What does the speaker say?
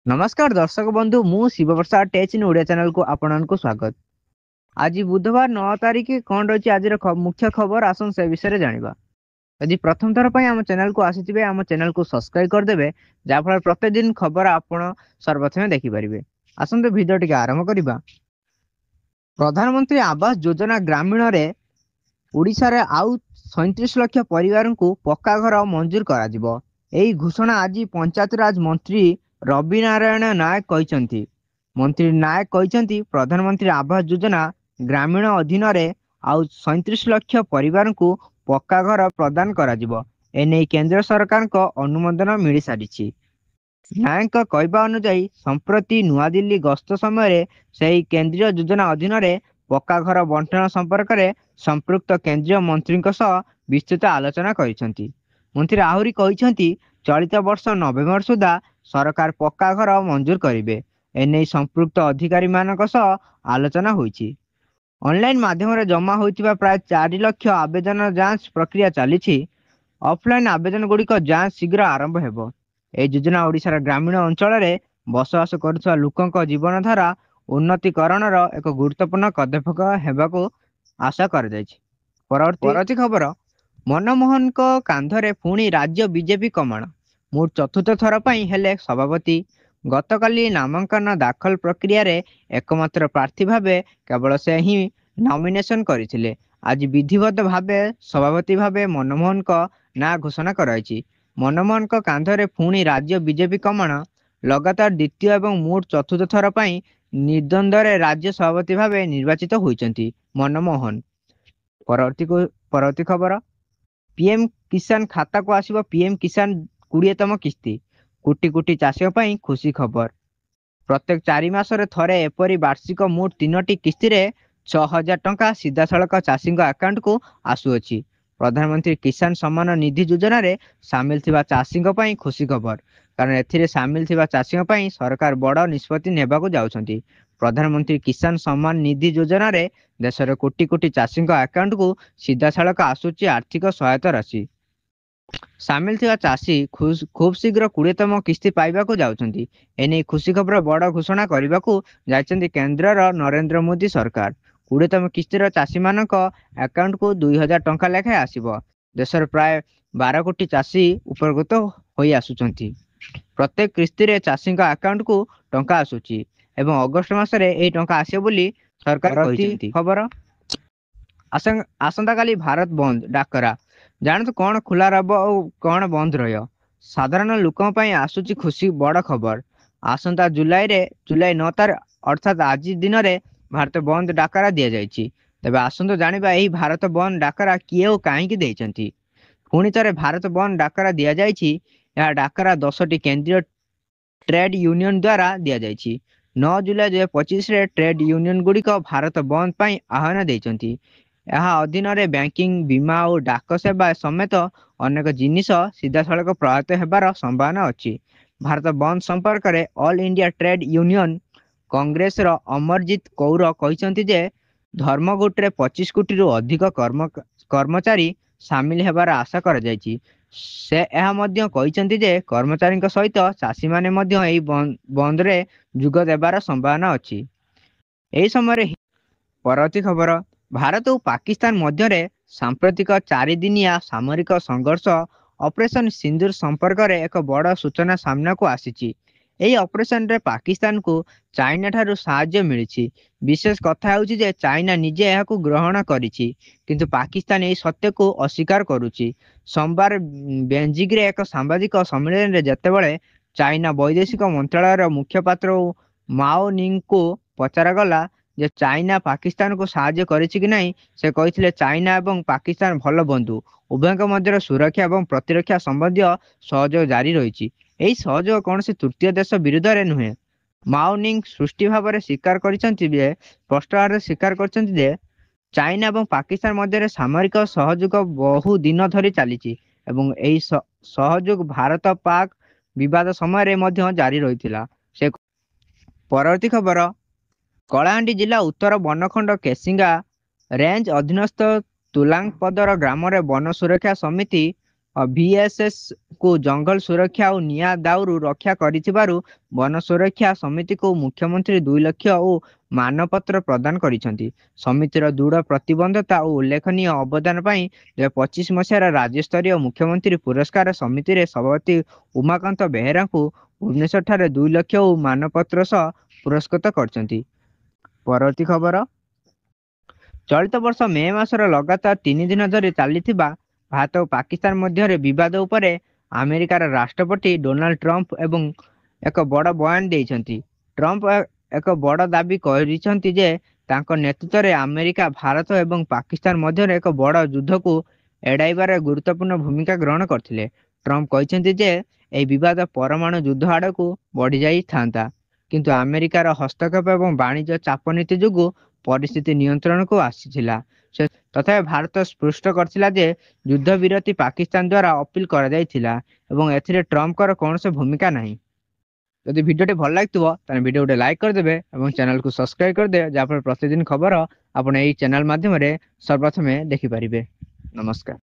नमस्कार दर्शक बंधु मु शिवप्रसाद टेच इन ओडिया चैनल को आपको स्वागत। आज बुधवार 9 तारिख कौन रही आज मुख्य खबर आसन से विषय जानिबा। यदि प्रथम थर पर आम चैनल को आसीथिबे आम चैनल को सब्सक्राइब करदेबे जहाँफल प्रत्येक दिन खबर आपण सर्वप्रथमे देखिपारे। आसंतु भिडियो टिके आरंभ करबा। प्रधानमंत्री आवास योजना ग्रामीण रे ओडिशा रे आउ 37 लाख परिवार को पक्का घर मंजूर करा जिवो। एही घोषणा आज पंचायत राज मंत्री रवि नारायण नायक कहते। मंत्री नायक कहते प्रधानमंत्री आवास योजना ग्रामीण अधीन रे आउ 37 लाख परिवार को पक्का घर प्रदान करा जिवो। एने केंद्र सरकार को अनुमोदन मिल सारी। नायक कहवा अनुसार संप्रति नुआ दिल्ली गस्त समय से केंद्रीय योजना अधीन रे पक्का घर बंटन संपर्क में संपृक्त केंद्रीय मंत्री विस्तृत आलोचना करिसेंती। मंत्री आहुरी कहते चलित वर्ष नवेम्बर सुधा सरकार पक्का घर मंजूर करेंगे। एने संपृक्त अधिकारी मानक आलोचना होईछि। ऑनलाइन माध्यम जमा होइतिबा प्राय 4 लाख आवेदन जांच प्रक्रिया चली। ऑफलाइन आवेदन गुड़िक जांच शीघ्र आरंभ हेबो। ए योजना ओडिशार ग्रामीण अंचल में बसवास करुवा लोकों जीवन धारा उन्नतीकरण एक गुरुत्वपूर्ण पदक्षेप हेबाकू आशा कर। परवर्ती खबर मनमोहन कांधरे पुणी राज्य बीजेपी कमान मोट चतुर्थ थर पर हेले सभापति। गतकाली नामांकन दाखल प्रक्रिया रे एकमात्र प्रार्थी भावे केवल से ही नॉमिनेशन करथिले। आज विधिवत भावे सभापति भावे मनमोहन ना घोषणा कराई। मनमोहन कांधरे पुणी राज्य बीजेपी कमान लगातार द्वितीय और मोट चतुर्थ थर पर निर्द्वंद्व राज्य सभापति भावे निर्वाचित होइचंती मनमोहन। परवर्ती खबर पीएम किसान खाता को आसिबो पीएम किसान 20तम किस्ती। कोटी कोटी चाषी खुशी खबर। प्रत्येक 4 मासरे थरे एपरी वार्षिक मोट 3टी किस्ती रे 6000 टंका सीधा सड़क चाषी अकाउंट को आसुअछि। प्रधानमंत्री किसान सम्मान निधि योजना रे सामिल थिबा चाषी खुशी खबर, कारण एथिरे सामिल थिबा चाषी सरकार बड़ निष्पत्ति नेबाकू जाउछंती। प्रधानमंत्री किसान सम्मान निधि योजना रे देशर कोटी कोटी चाषी अकाउंट को सीधा सड़क आसुची आर्थिक सहायता राशि। सामिल थिबा चाषी खूब शीघ्र 20तम किस्ती पाइबाकू जाउछंती। एने खुशी खबर बड़ घोषणा करबाकू जाइछंती केंद्रर नरेंद्र मोदी सरकार। 20तम किस्तीर चाषी मानक अकाउंट को 2000 टंका लेखाएं आसिबो। देशर प्राय 12 कोटी चाषी उपकृत होई आसुछंती। प्रत्येक किस्ती रे चाषी अकाउंट को टंका आसुची एवं अगस्त मासरे ए टंका आसिबो बोली सरकार कहिसेंती। खबर आसंता काली भारत बंद डाकरा जानतु कौन खुला रब और कौन बंद रह। साधारण लोकों ପାଇଁ आसुची खुशी बड़ खबर। आसंता जुलाई 9 तारिख अर्थात आज दिन में भारत बंद डाकरा दि जाइए। तेबे आसंतु जानिबा एही भारत बंद डाकरा किए और काहेकि देइचंती। पुणी थे भारत बंद डाकरा दि जाइए। यह डाकरा 10टी केंद्रीय ट्रेड यूनियन द्वारा दि जाइए। 9 जुलाई 2025 रे ट्रेड यूनियन गुड़िक भारत बंद पर आह्वान देइचंती। यहाँ अधीन बैंकिंग बीमा और डाक सेवा समेत अनेक जिनिस सीधा सड़क प्रभावित होबार संभावना अच्छी। भारत बंद संपर्क में all India trade union congress रो अमरजीत कौर कहते जे धर्मघोट 25 कोटी रु अधिक कर्मचारी सामिल होबार आशा कर जाइछि। से यह मध्य कहते जे कर्मचारी सहित चाषी माने मध्य एही बंद रे जुग देबार संभावना अच्छी। एही समय परवर्ती खबर भारत और पाकिस्तान मध्य सांप्रतिक 4 दिनिया सामरिक संघर्ष ऑपरेशन सिंदूर संपर्क में एक बड़ सूचना सामना को आसी। यही ऑपरेशन रे पाकिस्तान को चाइना ठारू साहाय्य मिली। विशेष कथा होउछि जे चाइना निजे यहाकू ग्रहण करिछि, किंतु पाकिस्तान यही सत्य को अस्वीकार करुछि। सोमवार बेजिंग रे एक सांबादिक सम्मेलन रे जेतेबेले चाइना वैदेशिक मंत्रालय मुखपात्र माओ निंग को पचरा गला जे चाइना पाकिस्तान को साहाय्य करिछि कि नहीं, से कहिथिले चाइना एवं पाकिस्तान भल बंधु, उभयों मध्य सुरक्षा और प्रतिरक्षा संबंधी सहयोग जारी रही। यही सहयोग कौन से तृतीय देश विरुद्ध में नुहे। माओनिंग सृष्टि भाव में स्वीकार स्पष्ट भाव स्वीकार कर चाइना और पाकिस्तान मध्य सामरिक सहयोग बहु दिन धरी चली एवं सहयोग भारत पाक विवाद समय जारी रही। से परवर्ती खबर कलाहांडी जिला उत्तर बनखंड केसिंगा रेंज अधीनस्थ तुलांगपदर ग्राम वन सुरक्षा समिति VSS को जंगल सुरक्षा और निया दाउरू रक्षा करिथिबारु वन सुरक्षा समिति को मुख्यमंत्री 2 लाख और मानपत्र प्रदान करिसेंति। समितिर दृढ़ प्रतिबद्धता और उल्लेखनीय अवदान पई 2025 मसीहार राज्य स्तरीय मुख्यमंत्री पुरस्कार समिति रे सभापति उमाकांत बेहेरा को भुवनेश्वर ठारे 2 लाख और मानपत्र सह पुरस्कृत करछंती। परवर्ती खबर, चलित वर्ष मे मासर लगातार 3 दिन धरी चलीथिबा भारत और पाकिस्तान मध्य विवाद उपरे अमेरिकार राष्ट्रपति डोनाल्ड ट्रंप एवं एक बड़ बयान देइछंती। ट्रंप एक बड़ दाबी करिसेंती जे तांको नेतृत्व में अमेरिका भारत एवं पाकिस्तान मध्य एक बड़ युद्ध को एड़ाइबार गुरुत्वपूर्ण भूमिका ग्रहण करथिले। ट्रंप कहिसेंती जे एही विवाद परमाणु युद्ध आड़कू बढ़ी जाई थांता, किंतु अमेरिकार हस्तक्षेप एवं वाणिज्य चाप नीति जोगु परिस्थिति नियंत्रण को आसीथिला। तथापि भारत स्पष्ट करथिला जे युद्ध विरति पाकिस्तान द्वारा अपील करा जायथिला एवं एथिरे ट्रंपकर कौनसी भूमिका नहीं। यदि वीडियोटी भल लगिथिबो ताने वीडियो गोटे लाइक करदेबे एवं चैनल को सब्सक्राइब करदे, जहाँ प्रतिदिन खबर आपण एही चैनल माध्यम रे सर्वप्रथमे देखि परिबे। नमस्कार।